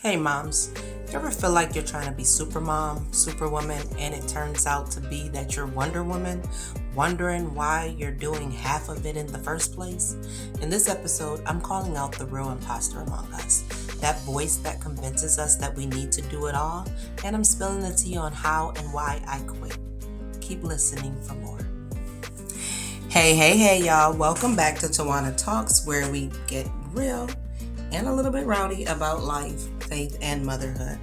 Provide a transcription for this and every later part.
Hey moms, you ever feel like you're trying to be supermom, superwoman, and it turns out to be that you're Wonder Woman, wondering why you're doing half of it in the first place? In this episode, I'm calling out the real imposter among us, that voice that convinces us that we need to do it all, and I'm spilling the tea on how and why I quit. Keep listening for more. Hey, y'all. Welcome back to Tawana Talks, where we get real and a little bit rowdy about life, faith, and motherhood.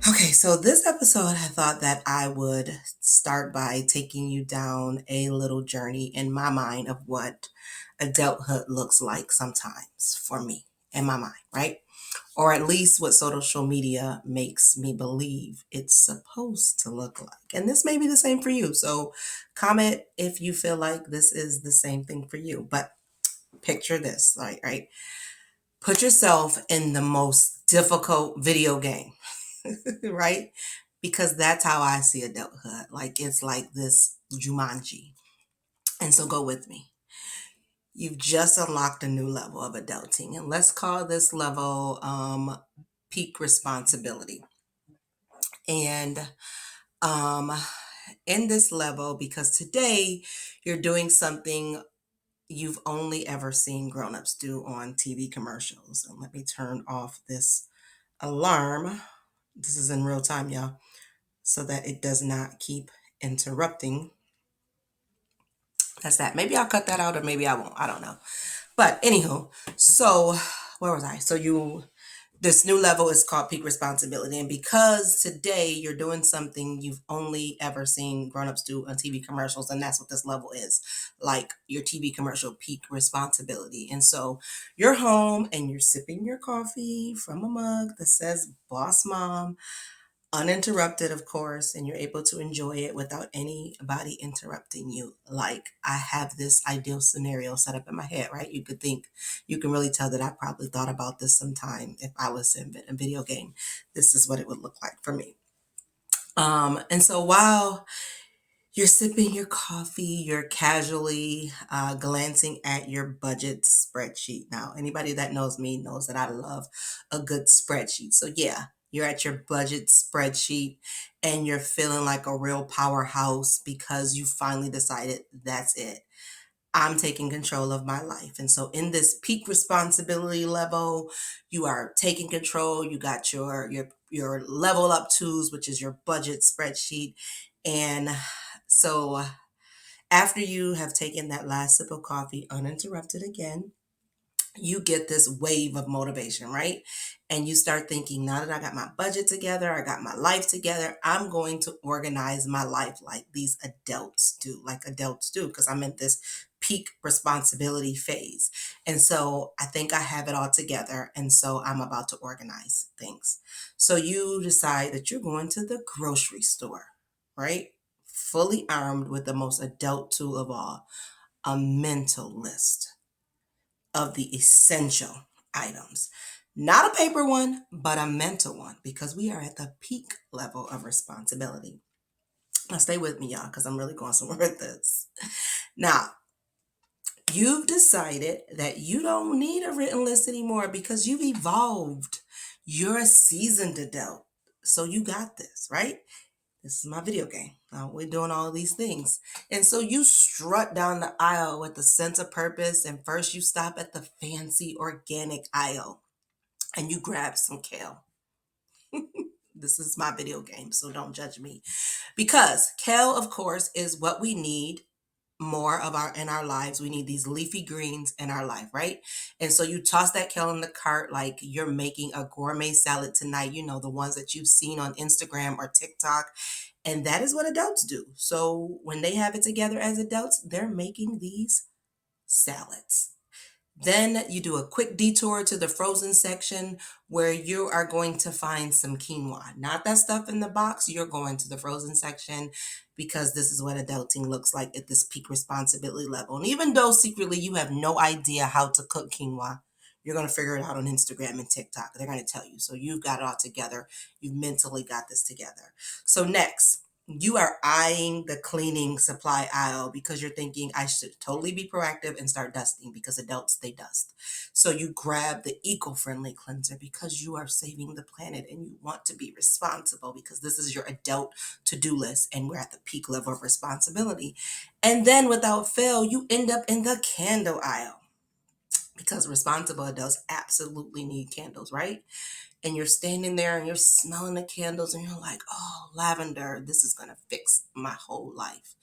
Okay, so this episode, I thought that I would start by taking you down a little journey in my mind of what adulthood looks like sometimes for me in my mind, right? Or at least what social media makes me believe it's supposed to look like. And this may be the same for you. So comment if you feel like this is the same thing for you. But picture this, right? Put yourself in the most difficult video game, right? Because that's how I see adulthood. Like it's like this Jumanji. And so go with me. You've just unlocked a new level of adulting. And let's call this level peak responsibility. And um, in this level, because today you're doing something you've only ever seen grown-ups do on TV commercials. And let me turn off this alarm. This is in real time, y'all, so that it does not keep interrupting. That's that. Maybe I'll cut that out or maybe I won't. I don't know. But anywho, so where was I? This new level is called peak responsibility. And because today you're doing something you've only ever seen grown-ups do on TV commercials, and that's what this level is, like your TV commercial peak responsibility. And so you're home and you're sipping your coffee from a mug that says Boss Mom, uninterrupted, of course, and you're able to enjoy it without anybody interrupting you. Like I have this ideal scenario set up in my head, right? You can really tell that I probably thought about this sometime if I was in a video game. This is what it would look like for me. And so while you're sipping your coffee, you're casually glancing at your budget spreadsheet. Now, anybody that knows me knows that I love a good spreadsheet. So, yeah, you're at your budget spreadsheet and you're feeling like a real powerhouse because you finally decided that's it. I'm taking control of my life. And so in this peak responsibility level, you are taking control. You got your level up twos, which is your budget spreadsheet. And so after you have taken that last sip of coffee uninterrupted again, you get this wave of motivation, right? And you start thinking, now that I got my budget together, I got my life together, I'm going to organize my life like these adults do, because I'm in this peak responsibility phase. And so I think I have it all together. And so I'm about to organize things. So you decide that you're going to the grocery store, right? Fully armed with the most adult tool of all, a mental list of the essential items. Not a paper one, but a mental one, because we are at the peak level of responsibility. Now, stay with me, y'all, because I'm really going somewhere with this. Now, you've decided that you don't need a written list anymore because you've evolved. You're a seasoned adult. So you got this, right? This is my video game. Now we're doing all of these things. And so you strut down the aisle with a sense of purpose. And first you stop at the fancy organic aisle and you grab some kale. This is my video game, so don't judge me. Because kale, of course, is what we need more of our in our lives. We need these leafy greens in our life, right? And so you toss that kale in the cart like you're making a gourmet salad tonight, the ones that you've seen on Instagram or TikTok. And that is what adults do. So when they have it together as adults, they're making these salads. Then you do a quick detour to the frozen section where you are going to find some quinoa. Not that stuff in the box. You're going to the frozen section because this is what adulting looks like at this peak responsibility level. And even though secretly you have no idea how to cook quinoa, you're going to figure it out on Instagram and TikTok. They're going to tell you. So you've got it all together. You've mentally got this together. So next, You are eyeing the cleaning supply aisle because you're thinking I should totally be proactive and start dusting because adults they dust. So you grab the eco-friendly cleanser because you are saving the planet and you want to be responsible because this is your adult to-do list and we're at the peak level of responsibility. And then without fail, you end up in the candle aisle because responsible adults absolutely need candles, right? And you're standing there and you're smelling the candles and you're like, oh, lavender, this is going to fix my whole life.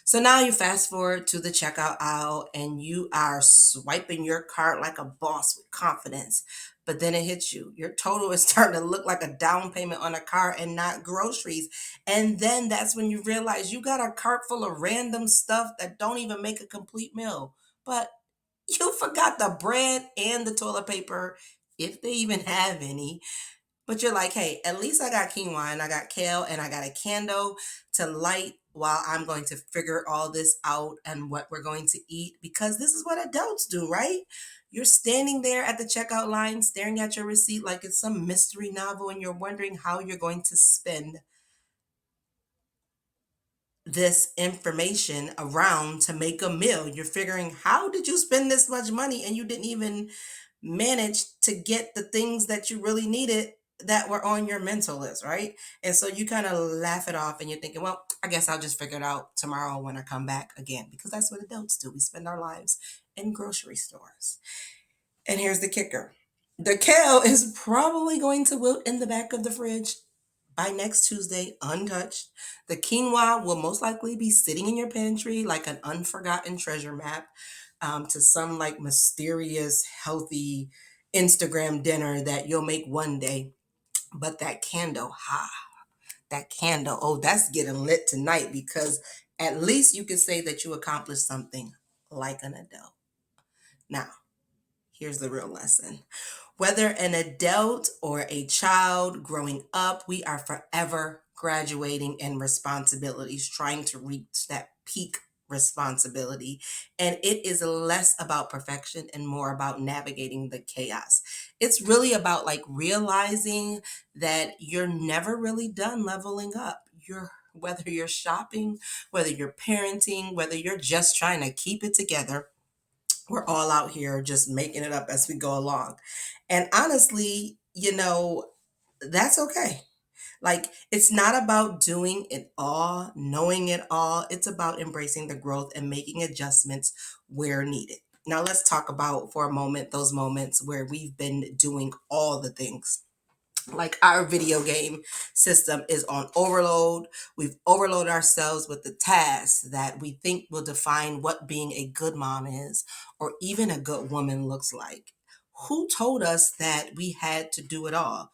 So now you fast forward to the checkout aisle and you are swiping your cart like a boss with confidence. But then it hits you. Your total is starting to look like a down payment on a car and not groceries. And then that's when you realize you got a cart full of random stuff that don't even make a complete meal. But you forgot the bread and the toilet paper, if they even have any. But you're like, hey, at least I got quinoa and I got kale and I got a candle to light while I'm going to figure all this out and what we're going to eat because this is what adults do, right? You're standing there at the checkout line staring at your receipt like it's some mystery novel and you're wondering how you're going to spend this information around to make a meal. You're figuring, how did you spend this much money and you didn't even manage to get the things that you really needed that were on your mental list, right? And so you kind of laugh it off and you're thinking, well, I guess I'll just figure it out tomorrow when I come back again, because that's what adults do. We spend our lives in grocery stores. And here's the kicker. The kale is probably going to wilt in the back of the fridge by next Tuesday, untouched. The quinoa will most likely be sitting in your pantry like an unforgotten treasure map, to some like mysterious, healthy Instagram dinner that you'll make one day. But that candle, that candle, oh, that's getting lit tonight because at least you can say that you accomplished something like an adult. Now, here's the real lesson. Whether an adult or a child growing up, we are forever graduating in responsibilities, trying to reach that peak responsibility. And it is less about perfection and more about navigating the chaos. It's really about like realizing that you're never really done leveling up. Whether you're shopping, whether you're parenting, whether you're just trying to keep it together, we're all out here just making it up as we go along. And honestly, that's okay. Like, it's not about doing it all, knowing it all. It's about embracing the growth and making adjustments where needed. Now, let's talk about for a moment those moments where we've been doing all the things, like our video game system is on overload. We've overloaded ourselves with the tasks that we think will define what being a good mom is, or even a good woman looks like. Who told us that we had to do it all?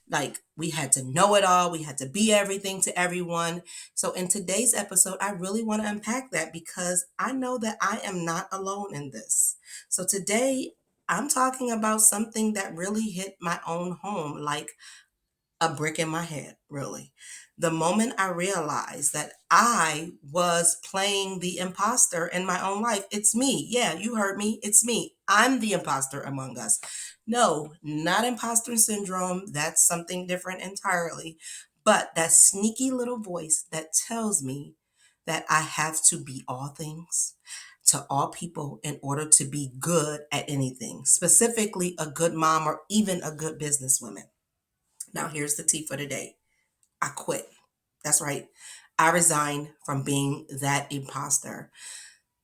Like, we had to know it all, we had to be everything to everyone. So in today's episode, I really want to unpack that because I know that I am not alone in this. So today, I'm talking about something that really hit my own home, like a brick in my head, really. The moment I realized that I was playing the imposter in my own life. It's me. Yeah, you heard me. It's me. I'm the imposter among us. No, not imposter syndrome. That's something different entirely. But that sneaky little voice that tells me that I have to be all things to all people in order to be good at anything, specifically a good mom or even a good businesswoman. Now, here's the tea for today. I quit. That's right. I resigned from being that imposter.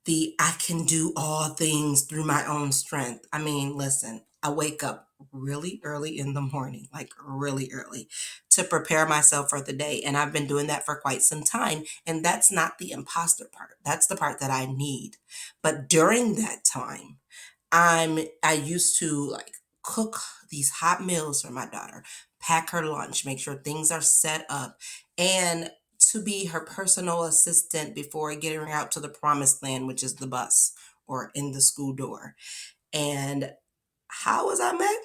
The I can do all things through my own strength. I mean, listen, I wake up really early in the morning, like really early, to prepare myself for the day. And I've been doing that for quite some time. And that's not the imposter part. That's the part that I need. But during that time, I used to like cook these hot meals for my daughter, pack her lunch, make sure things are set up, and to be her personal assistant before getting her out to the promised land, which is the bus or in the school door. And how was I met?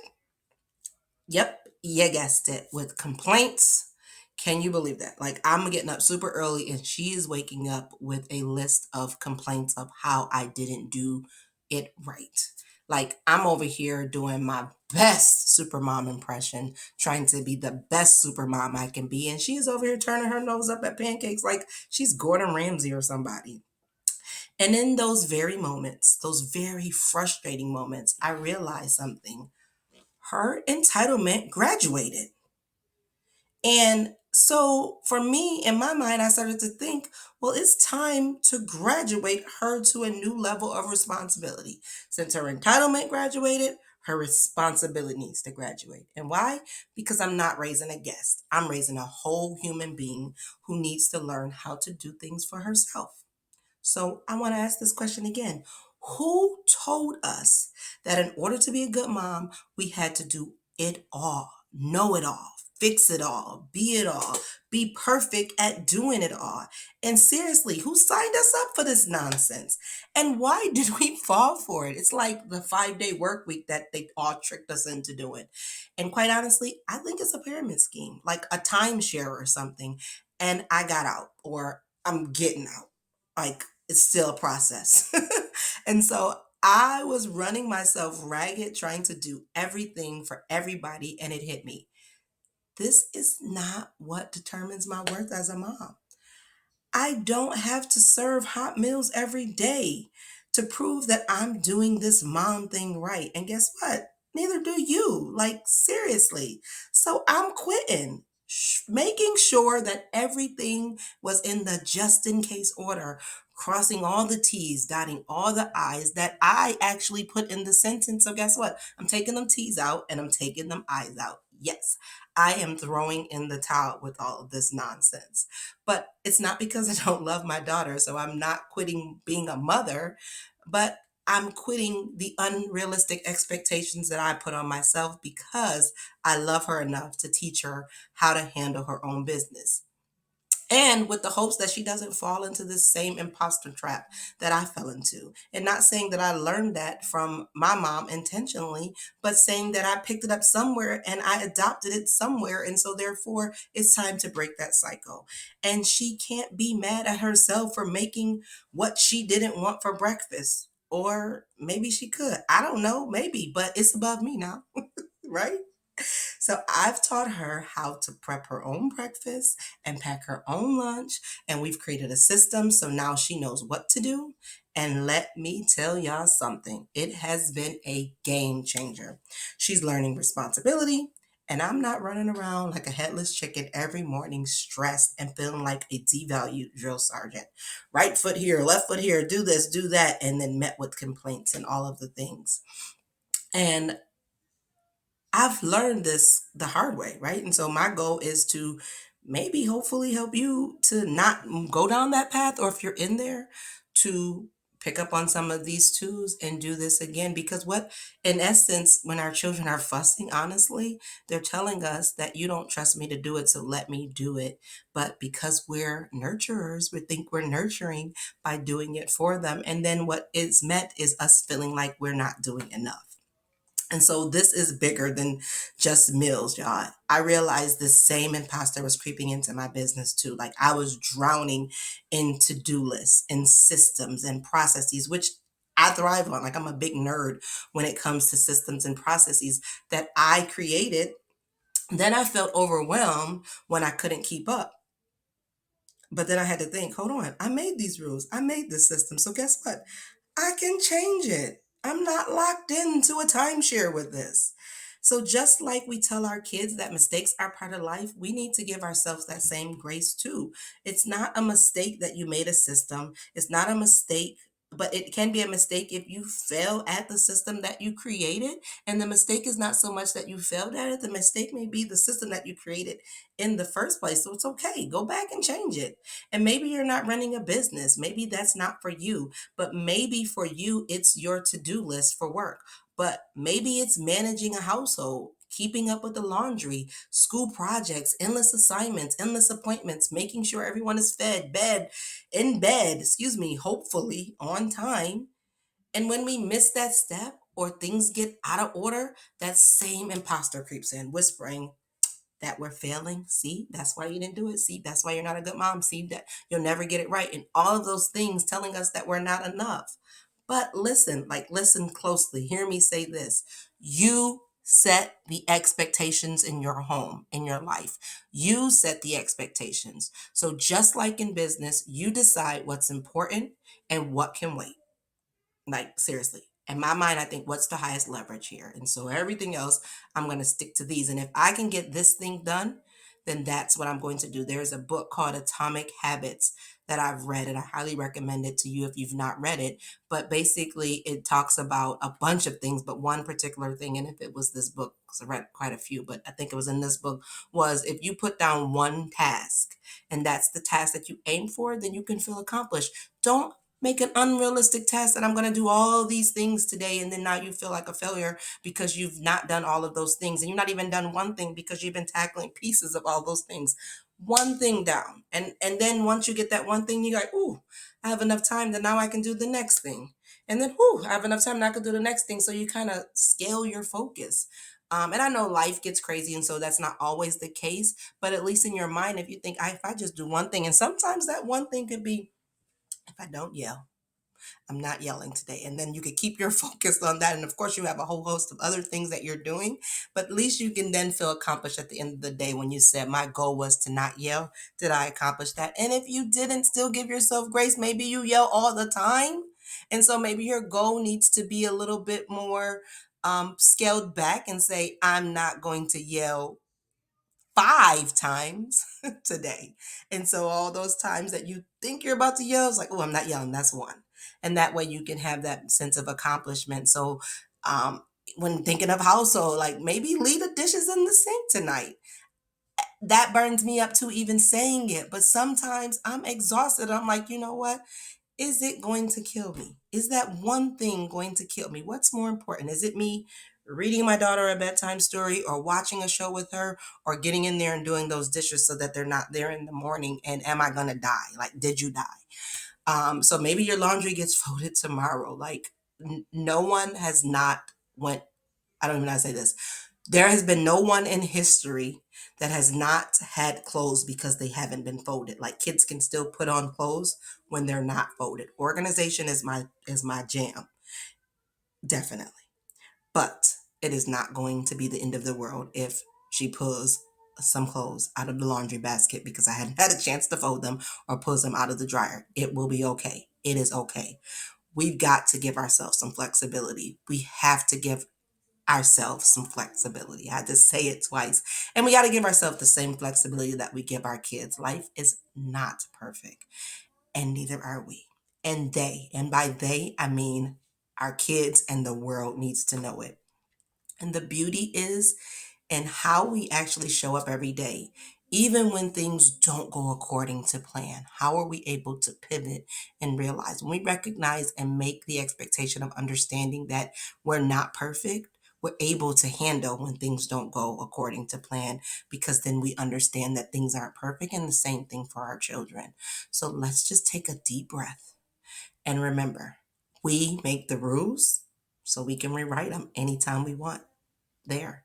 Yep, you guessed it, with complaints. Can you believe that? Like, I'm getting up super early and she is waking up with a list of complaints of how I didn't do it right. Like I'm over here doing my best supermom impression, trying to be the best supermom I can be. And she's over here turning her nose up at pancakes like she's Gordon Ramsay or somebody. And in those very moments, those very frustrating moments, I realized something. Her entitlement graduated. And so for me, in my mind, I started to think, well, it's time to graduate her to a new level of responsibility. Since her entitlement graduated, her responsibility needs to graduate. And why? Because I'm not raising a guest. I'm raising a whole human being who needs to learn how to do things for herself. So I want to ask this question again. Who told us that in order to be a good mom, we had to do it all, know it all, fix it all, be perfect at doing it all? And seriously, who signed us up for this nonsense? And why did we fall for it? It's like the 5-day work week that they all tricked us into doing. And quite honestly, I think it's a pyramid scheme, like a timeshare or something. And I got out, or I'm getting out. Like it's still a process. And so I was running myself ragged, trying to do everything for everybody, and it hit me. This is not what determines my worth as a mom. I don't have to serve hot meals every day to prove that I'm doing this mom thing right. And guess what? Neither do you. Like, seriously. So I'm quitting, making sure that everything was in the just in case order, crossing all the T's, dotting all the I's that I actually put in the sentence. So guess what? I'm taking them T's out and I'm taking them I's out. Yes, I am throwing in the towel with all of this nonsense. But it's not because I don't love my daughter. So I'm not quitting being a mother, but I'm quitting the unrealistic expectations that I put on myself because I love her enough to teach her how to handle her own business. And with the hopes that she doesn't fall into this same imposter trap that I fell into. And not saying that I learned that from my mom intentionally, but saying that I picked it up somewhere and I adopted it somewhere. And so therefore it's time to break that cycle. And she can't be mad at herself for making what she didn't want for breakfast. Or maybe she could. I don't know, maybe, but it's above me now, right? So I've taught her how to prep her own breakfast and pack her own lunch. And we've created a system. So now she knows what to do. And let me tell y'all something. It has been a game changer. She's learning responsibility. And I'm not running around like a headless chicken every morning, stressed and feeling like a devalued drill sergeant. Right foot here, left foot here, do this, do that, and then met with complaints and all of the things. And I've learned this the hard way, right? And so my goal is to maybe hopefully help you to not go down that path, or if you're in there, to pick up on some of these tools and do this again. Because what, in essence, when our children are fussing, honestly, they're telling us that you don't trust me to do it, so let me do it. But because we're nurturers, we think we're nurturing by doing it for them. And then what is met is us feeling like we're not doing enough. And so this is bigger than just meals, y'all. I realized this same imposter was creeping into my business too. Like I was drowning in to-do lists and systems and processes, which I thrive on. Like I'm a big nerd when it comes to systems and processes that I created. Then I felt overwhelmed when I couldn't keep up. But then I had to think, hold on, I made these rules. I made this system. So guess what? I can change it. I'm not locked into a timeshare with this. So just like we tell our kids that mistakes are part of life, we need to give ourselves that same grace too. It's not a mistake that you made a system. It's not a mistake, but it can be a mistake if you fail at the system that you created. And the mistake is not so much that you failed at it. The mistake may be the system that you created in the first place. So it's okay. Go back and change it. And maybe you're not running a business. Maybe that's not for you. But maybe for you, it's your to do list for work. But maybe it's managing a household, keeping up with the laundry, school projects, endless assignments, endless appointments, making sure everyone is in bed, hopefully on time. And when we miss that step or things get out of order, that same imposter creeps in, whispering, that we're failing. See, that's why you didn't do it. See, that's why you're not a good mom. See, that you'll never get it right. And all of those things telling us that we're not enough. But listen, like, listen closely. Hear me say this. You set the expectations in your home, in your life. You set the expectations. So just like in business, you decide what's important and what can wait. Like, seriously. In my mind, I think what's the highest leverage here? And so everything else, I'm going to stick to these. And if I can get this thing done, then that's what I'm going to do. There's a book called Atomic Habits that I've read, and I highly recommend it to you if you've not read it. But basically, it talks about a bunch of things, but one particular thing, and if it was this book, because I read quite a few, but I think it was in this book, was if you put down one task, and that's the task that you aim for, then you can feel accomplished. Don't make an unrealistic task that I'm going to do all these things today, and then now you feel like a failure because you've not done all of those things, and you're not even done one thing because you've been tackling pieces of all those things. One thing down, and then once you get that one thing, you're like, ooh, I have enough time that now I can do the next thing, and then ooh, I have enough time now I can do the next thing. So you kind of scale your focus. And I know life gets crazy, and so that's not always the case. But at least in your mind, if you think, if I just do one thing, and sometimes that one thing could be, if I don't yell, I'm not yelling today. And then you could keep your focus on that. And of course, you have a whole host of other things that you're doing, but at least you can then feel accomplished at the end of the day when you said, my goal was to not yell. Did I accomplish that? And if you didn't, still give yourself grace. Maybe you yell all the time. And so maybe your goal needs to be a little bit more scaled back and say, I'm not going to yell 5 times today. And so all those times that you think you're about to yell, it's like, oh, I'm not yelling. That's one. And that way you can have that sense of accomplishment. So um, when thinking of household, like maybe leave the dishes in the sink tonight. That burns me up to even saying it. But sometimes I'm exhausted. I'm like, you know what? Is it going to kill me? Is that one thing going to kill me? What's more important? Is it me reading my daughter a bedtime story or watching a show with her or getting in there and doing those dishes so that they're not there in the morning? And am I going to die? Like, did you die? So maybe your laundry gets folded tomorrow. Like, no one has not went, I don't even know how to say this. There has been no one in history that has not had clothes because they haven't been folded. Like, kids can still put on clothes when they're not folded. Organization is my jam, definitely. But it is not going to be the end of the world if she pulls some clothes out of the laundry basket because I hadn't had a chance to fold them, or pulls them out of the dryer. It will be okay. It is okay. We've got to give ourselves some flexibility. We have to give ourselves some flexibility. I had to say it twice. And we got to give ourselves the same flexibility that we give our kids. Life is not perfect, and neither are we. And by they, I mean our kids, and the world needs to know it. And the beauty is in how we actually show up every day. Even when things don't go according to plan, how are we able to pivot and realize when we recognize and make the expectation of understanding that we're not perfect, we're able to handle when things don't go according to plan, because then we understand that things aren't perfect, and the same thing for our children. So let's just take a deep breath and remember, we make the rules so we can rewrite them anytime we want. There.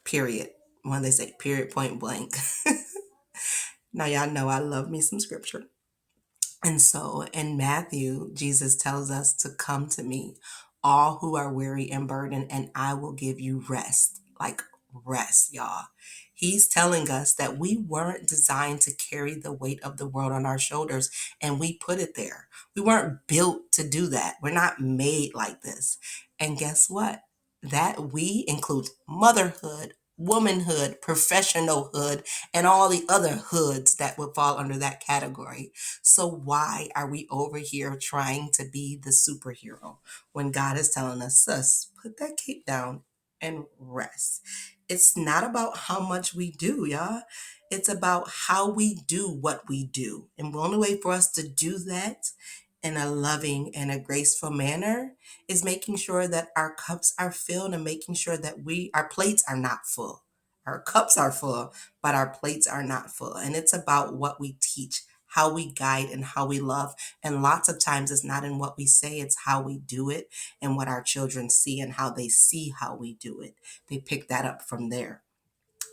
Period. When they say period, point blank. Now, y'all know I love me some scripture. And so in Matthew, Jesus tells us to come to me, all who are weary and burdened, and I will give you rest. Like, rest, y'all. He's telling us that we weren't designed to carry the weight of the world on our shoulders, and we put it there. We weren't built to do that. We're not made like this. And guess what? That we includes motherhood, womanhood, professionalhood, and all the other hoods that would fall under that category. So why are we over here trying to be the superhero when God is telling us, sis, put that cape down and rest? It's not about how much we do, y'all. It's about how we do what we do. And the only way for us to do that in a loving and a graceful manner is making sure that our cups are filled, and making sure that our plates are not full. Our cups are full, but our plates are not full. And it's about what we teach, how we guide, and how we love. And lots of times it's not in what we say, it's how we do it, and what our children see and how they see how we do it. They pick that up from there,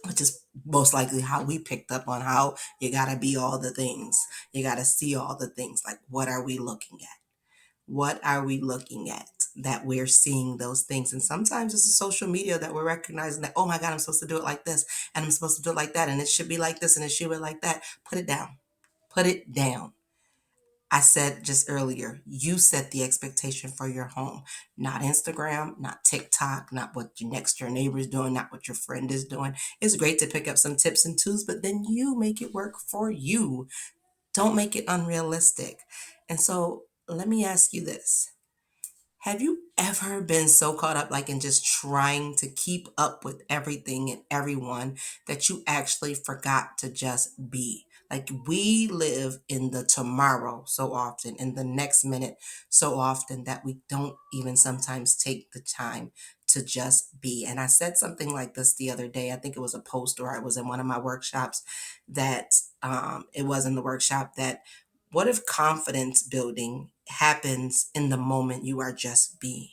which is most likely how we picked up on how you got to be all the things. You got to see all the things. Like, what are we looking at? What are we looking at that we're seeing those things? And sometimes it's the social media that we're recognizing that, oh my God, I'm supposed to do it like this and I'm supposed to do it like that. And it should be like this and it should be like that. Put it down. Put it down. I said just earlier, you set the expectation for your home, not Instagram, not TikTok, not what your next door neighbor is doing, not what your friend is doing. It's great to pick up some tips and tools, but then you make it work for you. Don't make it unrealistic. And so let me ask you this. Have you ever been so caught up like in just trying to keep up with everything and everyone that you actually forgot to just be? Like we live in the tomorrow so often, in the next minute so often that we don't even sometimes take the time to just be. And I said something like this the other day. I think it was a post or I was in one of my workshops that it was in the workshop that what if confidence building happens in the moment you are just being?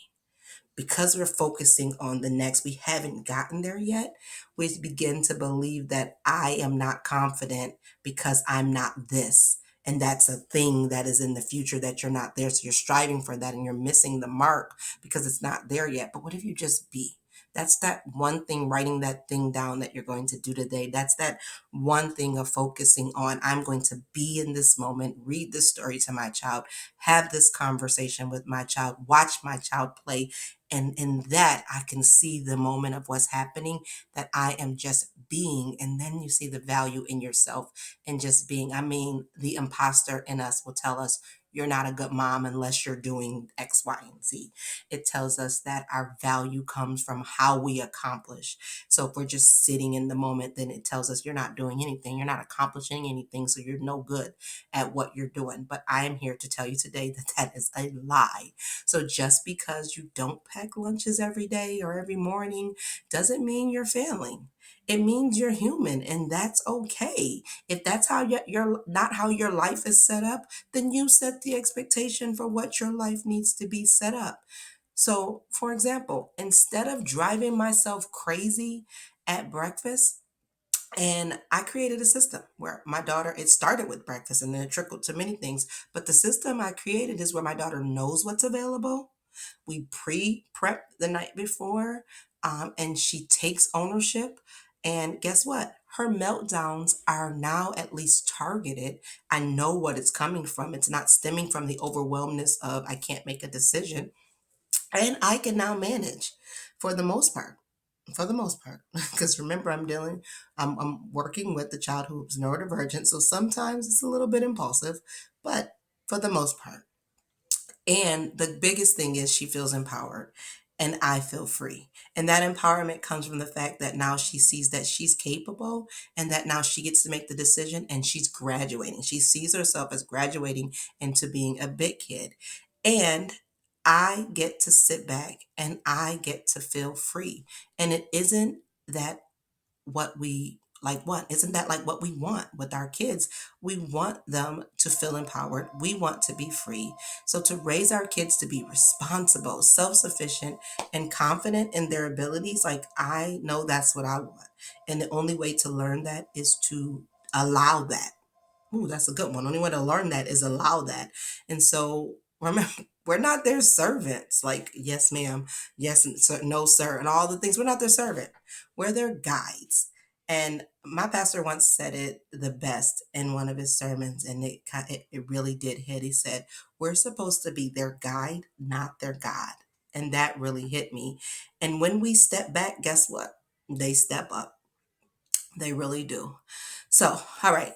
Because we're focusing on the next, we haven't gotten there yet. We begin to believe that I am not confident because I'm not this. And that's a thing that is in the future that you're not there. So you're striving for that and you're missing the mark because it's not there yet. But what if you just be? That's that one thing, writing that thing down that you're going to do today. That's that one thing of focusing on, I'm going to be in this moment, read this story to my child, have this conversation with my child, watch my child play, and in that, I can see the moment of what's happening, that I am just being. And then you see the value in yourself and just being. I mean, the imposter in us will tell us, you're not a good mom unless you're doing X, Y, and Z. It tells us that our value comes from how we accomplish. So if we're just sitting in the moment, then it tells us you're not doing anything. You're not accomplishing anything. So you're no good at what you're doing. But I am here to tell you today that that is a lie. So just because you don't pack lunches every day or every morning doesn't mean you're failing. It means you're human, and that's okay. If that's how your not how your life is set up, then you set the expectation for what your life needs to be set up. So, for example, instead of driving myself crazy at breakfast, and I created a system where my daughter, it started with breakfast and then it trickled to many things. But the system I created is where my daughter knows what's available. We prep the night before, and she takes ownership. And guess what? Her meltdowns are now at least targeted. I know what it's coming from. It's not stemming from the overwhelmness of I can't make a decision. And I can now manage for the most part. For the most part, because remember, I'm working with the child who's neurodivergent, so sometimes it's a little bit impulsive, but for the most part. And the biggest thing is she feels empowered and I feel free. And that empowerment comes from the fact that now she sees that she's capable and that now she gets to make the decision and she's graduating. She sees herself as graduating into being a big kid. And I get to sit back and I get to feel free. And it isn't that what we like want. Isn't that like what we want with our kids? We want them to feel empowered. We want to be free. So to raise our kids to be responsible, self-sufficient, and confident in their abilities, like I know that's what I want. And the only way to learn that is to allow that. Ooh, that's a good one. Only way to learn that is allow that. And so remember, we're not their servants. Like, yes, ma'am. Yes, sir, no, sir. And all the things. We're not their servant. We're their guides. And my pastor once said it the best in one of his sermons, and it really did hit. He said, we're supposed to be their guide, not their God. And that really hit me. And when we step back, guess what? They step up. They really do. So, all right,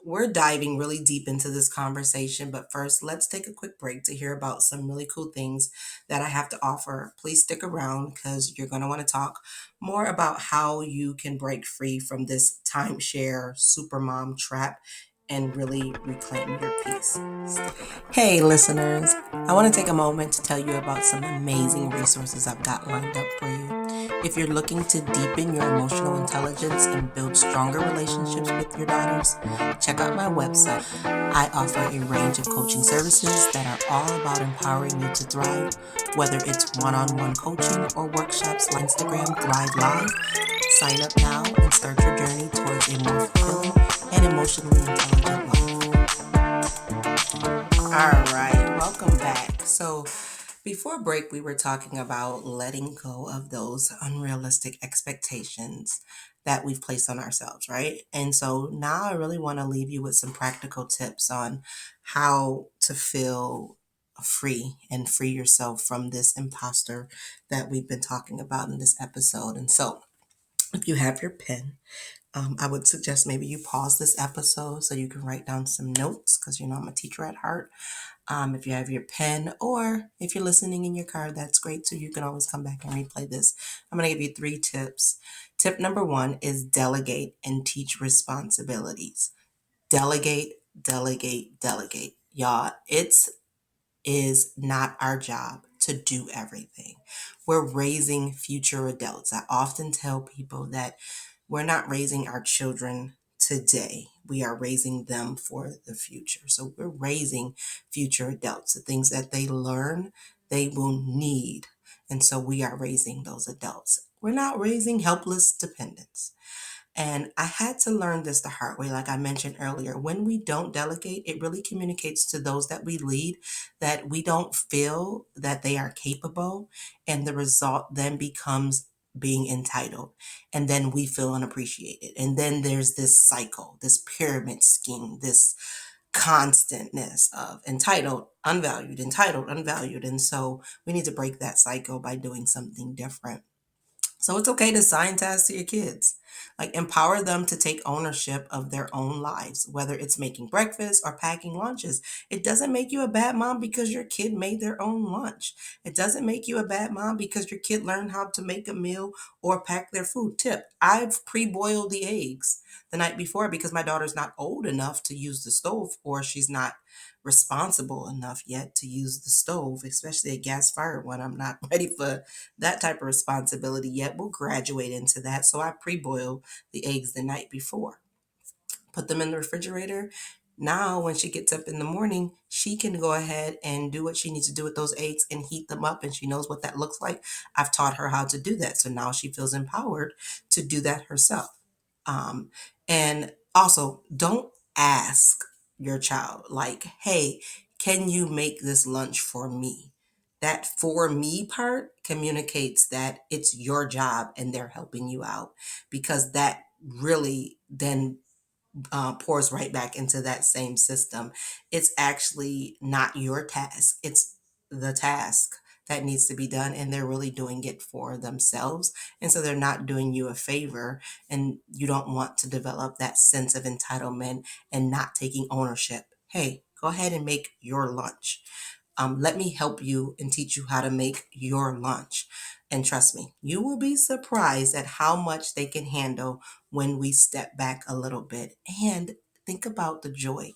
we're diving really deep into this conversation, but first, let's take a quick break to hear about some really cool things that I have to offer. Please stick around because you're going to want to talk more about how you can break free from this timeshare supermom trap and really reclaim your peace. Hey, listeners, I want to take a moment to tell you about some amazing resources I've got lined up for you. If you're looking to deepen your emotional intelligence and build stronger relationships with your daughters, check out my website. I offer a range of coaching services that are all about empowering you to thrive, whether it's one-on-one coaching or workshops like Instagram Thrive Live. Sign up now and start your journey towards a more fulfilling and emotionally intelligent life. All right, welcome back. So Before break, we were talking about letting go of those unrealistic expectations that we've placed on ourselves, right? And so now I really want to leave you with some practical tips on how to feel free and free yourself from this imposter that we've been talking about in this episode. And so, if you have your pen, I would suggest maybe you pause this episode so you can write down some notes because you know I'm a teacher at heart. If you have your pen or if you're listening in your car, that's great too. You can always come back and replay this. I'm going to give you 3 tips. Tip number 1 is delegate and teach responsibilities. Delegate, delegate, delegate. Y'all, it's is not our job to do everything. We're raising future adults. I often tell people that we're not raising our children today. We are raising them for the future. So we're raising future adults. The things that they learn, they will need. And so we are raising those adults. We're not raising helpless dependents. And I had to learn this the hard way, like I mentioned earlier. When we don't delegate, it really communicates to those that we lead that we don't feel that they are capable. And the result then becomes being entitled. And then we feel unappreciated. And then there's this cycle, this pyramid scheme, this constantness of entitled, unvalued. And so we need to break that cycle by doing something different. So it's okay to assign tasks to your kids. Like empower them to take ownership of their own lives, whether it's making breakfast or packing lunches. It doesn't make you a bad mom because your kid made their own lunch. It doesn't make you a bad mom because your kid learned how to make a meal or pack their food. Tip, I've pre-boiled the eggs the night before because my daughter's not old enough to use the stove or she's not responsible enough yet to use the stove, especially a gas fired one. I'm not ready for that type of responsibility yet. We'll graduate into that. So I pre-boil the eggs the night before, put them in the refrigerator. Now, when she gets up in the morning, she can go ahead and do what she needs to do with those eggs and heat them up, and she knows what that looks like. I've taught her how to do that. So now she feels empowered to do that herself. Um, and also, don't ask your child, like, hey, can you make this lunch for me? That for me part communicates that it's your job and they're helping you out because that really then pours right back into that same system. It's actually not your task, it's the task that needs to be done, and they're really doing it for themselves. And so they're not doing you a favor, and you don't want to develop that sense of entitlement and not taking ownership. Hey, go ahead and make your lunch. Let me help you and teach you how to make your lunch. And trust me, you will be surprised at how much they can handle when we step back a little bit. And think about the joy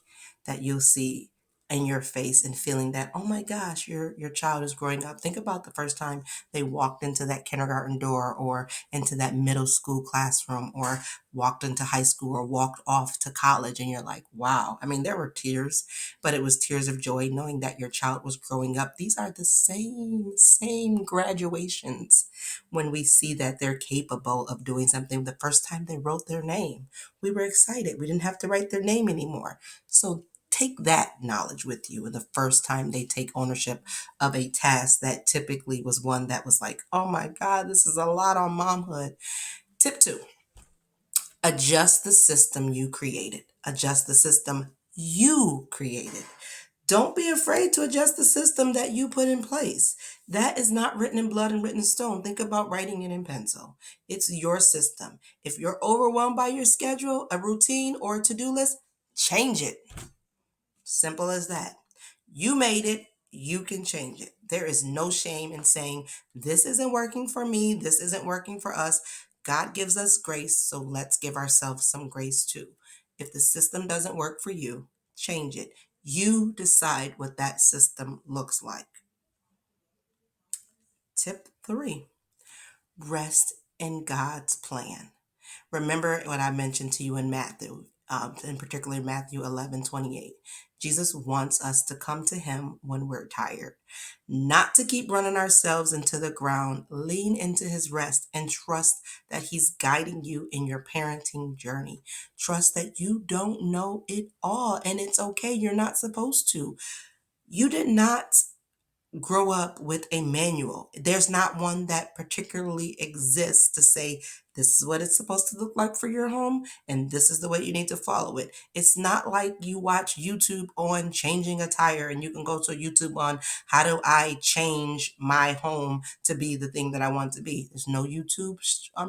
that you'll see in your face and feeling that, oh my gosh, your child is growing up. Think about the first time they walked into that kindergarten door or into that middle school classroom or walked into high school or walked off to college and you're like, wow. I mean, there were tears, but it was tears of joy knowing that your child was growing up. These are the same graduations when we see that they're capable of doing something. The first time they wrote their name, we were excited. We didn't have to write their name anymore. So take that knowledge with you. And the first time they take ownership of a task that typically was one that was like, oh my God, this is a lot on momhood. Tip 2, adjust the system you created. Adjust the system you created. Don't be afraid to adjust the system that you put in place. That is not written in blood and written in stone. Think about writing it in pencil. It's your system. If you're overwhelmed by your schedule, a routine, or a to-do list, change it. Simple as that. You made it. You can change it. There is no shame in saying, this isn't working for me. This isn't working for us. God gives us grace, so let's give ourselves some grace too. If the system doesn't work for you, change it. You decide what that system looks like. Tip 3, rest in God's plan. Remember what I mentioned to you in Matthew, in particular Matthew 11:28. Jesus wants us to come to him when we're tired, not to keep running ourselves into the ground. Lean into his rest and trust that he's guiding you in your parenting journey. Trust that you don't know it all, and it's okay. You're not supposed to. You did not grow up with a manual. There's not one that particularly exists to say this is what it's supposed to look like for your home and this is the way you need to follow it. It's not like you watch YouTube on changing a tire and you can go to YouTube on how do I change my home to be the thing that I want to be. There's no YouTube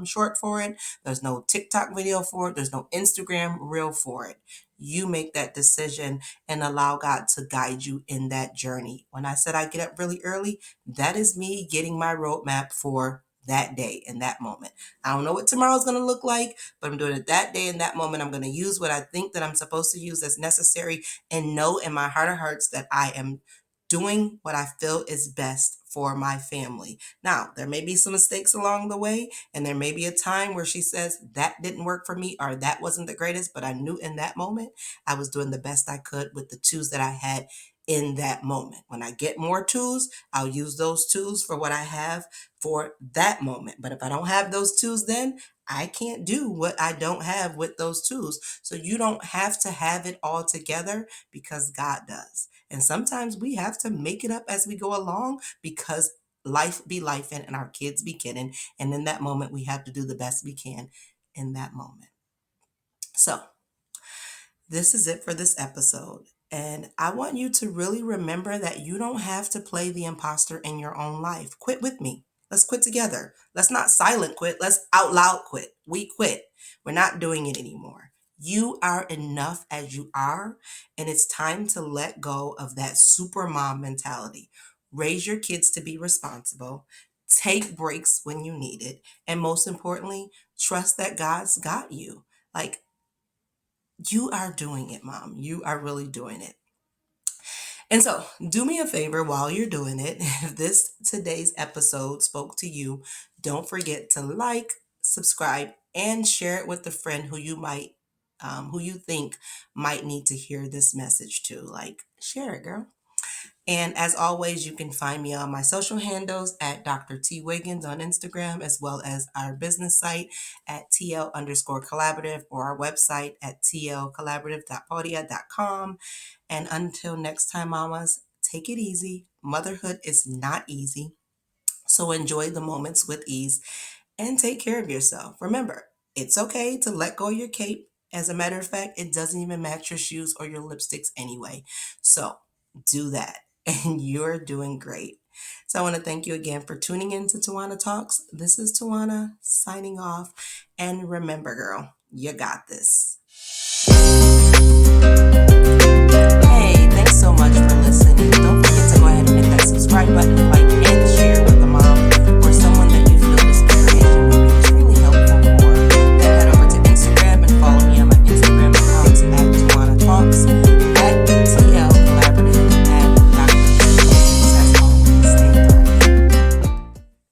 short for it. There's no TikTok video for it. There's no Instagram reel for it. You make that decision and allow God to guide you in that journey. When I said I get up really early, that is me getting my roadmap for that day and that moment. I don't know what tomorrow's going to look like, but I'm doing it that day and that moment. I'm going to use what I think that I'm supposed to use as necessary and know in my heart of hearts that I am doing what I feel is best for my family. Now, there may be some mistakes along the way, and there may be a time where she says that didn't work for me or that wasn't the greatest, but I knew in that moment I was doing the best I could with the tools that I had in that moment. When I get more tools, I'll use those tools for what I have for that moment. But if I don't have those tools, then I can't do what I don't have with those tools. So you don't have to have it all together because God does. And sometimes we have to make it up as we go along because life be life and our kids be kidding. And in that moment, we have to do the best we can in that moment. So this is it for this episode. And I want you to really remember that you don't have to play the imposter in your own life. Quit with me. Let's quit together. Let's not silent quit. Let's out loud quit. We quit. We're not doing it anymore. You are enough as you are, and it's time to let go of that supermom mentality. Raise your kids to be responsible. Take breaks when you need it. And most importantly, trust that God's got you. Like, you are doing it, mom. You are really doing it. And so, do me a favor while you're doing it. If this today's episode spoke to you, don't forget to like, subscribe, and share it with a friend who you think might need to hear this message too. Like, share it, girl. And as always, you can find me on my social handles at Dr. T. Wiggins on Instagram, as well as our business site at TL_collaborative or our website at tlcollaborative.podia.com. And until next time, mamas, take it easy. Motherhood is not easy. So enjoy the moments with ease and take care of yourself. Remember, it's okay to let go of your cape. As a matter of fact, it doesn't even match your shoes or your lipsticks anyway. So do that, and you're doing great. So I want to thank you again for tuning in to Tawana Talks. This is Tawana signing off. And remember, girl, you got this. Hey, thanks so much for listening. Don't forget to go ahead and hit that subscribe button, like, and share.